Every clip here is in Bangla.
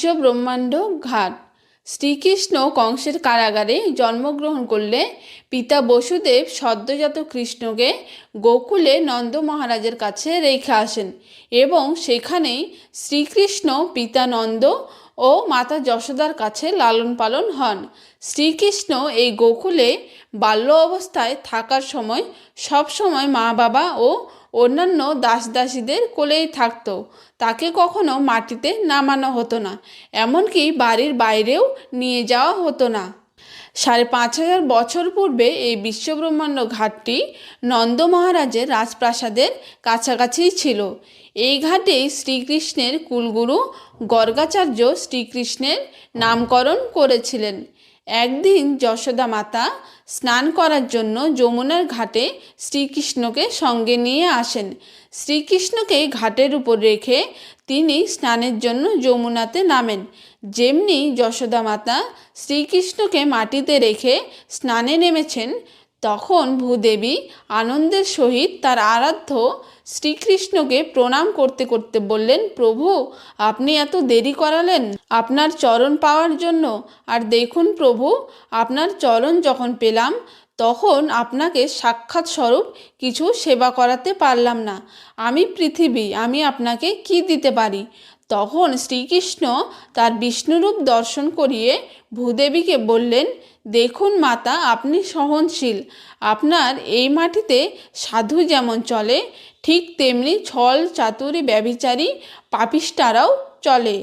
বিশ্বব্রহ্মাণ্ড ঘাট। শ্রীকৃষ্ণ কংসের কারাগারে জন্মগ্রহণ করলে পিতা বসুদেব সদ্যোজাত কৃষ্ণকে গোকুলে নন্দ মহারাজের কাছে রেখে আসেন এবং সেখানেই শ্রীকৃষ্ণ পিতা নন্দ ও মাতা যশোদার কাছে লালন পালন হন। শ্রীকৃষ্ণ এই গোকুলে বাল্য অবস্থায় থাকার সময় সবসময় মা বাবা ও অন্যান্য দাসদাসীদের কোলেই থাকতো। তাকে কখনো মাটিতে নামানো হতো না, এমনকি বাড়ির বাইরেও নিয়ে যাওয়া হতো না। ৫,৫০০ বছর পূর্বে এই বিশ্বব্রহ্মাণ্ড ঘাটটি নন্দ মহারাজের রাজপ্রাসাদের কাছাকাছিই ছিল। এই ঘাটেই শ্রীকৃষ্ণের কুলগুরু গর্গাচার্য শ্রীকৃষ্ণের নামকরণ করেছিলেন। একদিন যশোদা মাতা স্নান করার জন্য যমুনার ঘাটে শ্রীকৃষ্ণকে সঙ্গে নিয়ে আসেন। শ্রীকৃষ্ণকে ঘাটের উপর রেখে তিনি স্নানের জন্য যমুনাতে নামেন। যেমনি যশোদা মাতা শ্রীকৃষ্ণকে মাটিতে রেখে স্নানে নেমেছেন, তখন ভূদেবী আনন্দের সহিত তার আরাধ্য শ্রীকৃষ্ণকে প্রণাম করতে করতে বললেন, প্রভু, আপনি এত দেরি করালেন আপনার চরণ পাওয়ার জন্য। আর দেখুন প্রভু, আপনার চরণ যখন পেলাম তখন আপনাকে সাক্ষাৎ স্বরূপ কিছু সেবা করাতে পারলাম না। আমি পৃথিবী, আমি আপনাকে কি দিতে পারি? তখন শ্রীকৃষ্ণ তার বিষ্ণুরূপ দর্শন করিয়ে ভূদেবীকে বললেন, দেখুন মাতা, আপনি সহনশীল। আপনার এই মাটিতে সাধু যেমন চলে, ঠিক তেমনি ছল চাতুরি ব্যভিচারী পাপিষ্ঠারাও চলে।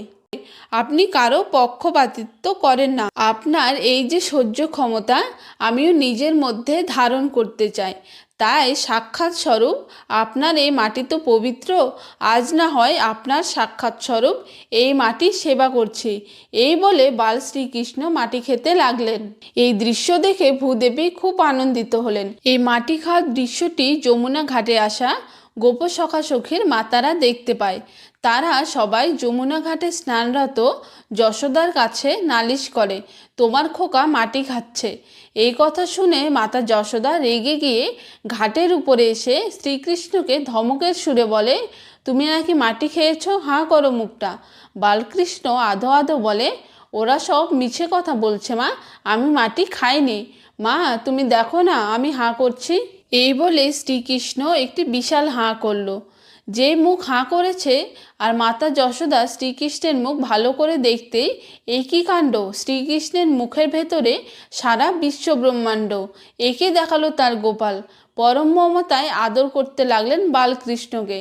আপনি কারো পক্ষপাতিত্ব করেন না। আপনার এই যে সহ্য ক্ষমতা আমিও নিজের মধ্যে ধারণ করতে চাই। তাই সাক্ষাৎ স্বরূপ আপনার এই মাটি তো পবিত্র, আজ না হয় আপনার সাক্ষাৎ স্বরূপ এই মাটির সেবা করছি। এই বলে বাল শ্রীকৃষ্ণ মাটি খেতে লাগলেন। এই দৃশ্য দেখে ভূদেবী খুব আনন্দিত হলেন। এই মাটি খাওয়ার দৃশ্যটি যমুনা ঘাটে আসা গোপসখা সখীর মাতারা দেখতে পায়। তারা সবাই যমুনা ঘাটে স্নানরত যশোদার কাছে নালিশ করে, তোমার খোকা মাটি খাচ্ছে। এই কথা শুনে মাতা যশোদা রেগে গিয়ে ঘাটের উপরে এসে শ্রীকৃষ্ণকে ধমকের সুরে বলে, তুমি নাকি মাটি খেয়েছ, হাঁ করো মুখটা। বালকৃষ্ণ আধো আধো বলে, ওরা সব মিছে কথা বলছে মা, আমি মাটি খাইনি। মা, তুমি দেখো না আমি হাঁ করছি। এই বলে শ্রীকৃষ্ণ একটি বিশাল হাঁ করল। যে মুখ হাঁ করেছে আর মাতা যশোদা শ্রীকৃষ্ণের মুখ ভালো করে দেখতেই একই কাণ্ড, শ্রীকৃষ্ণের মুখের ভেতরে সারা বিশ্বব্রহ্মাণ্ড। একে দেখালো তার গোপাল। পরম মমতায় আদর করতে লাগলেন বালকৃষ্ণকে।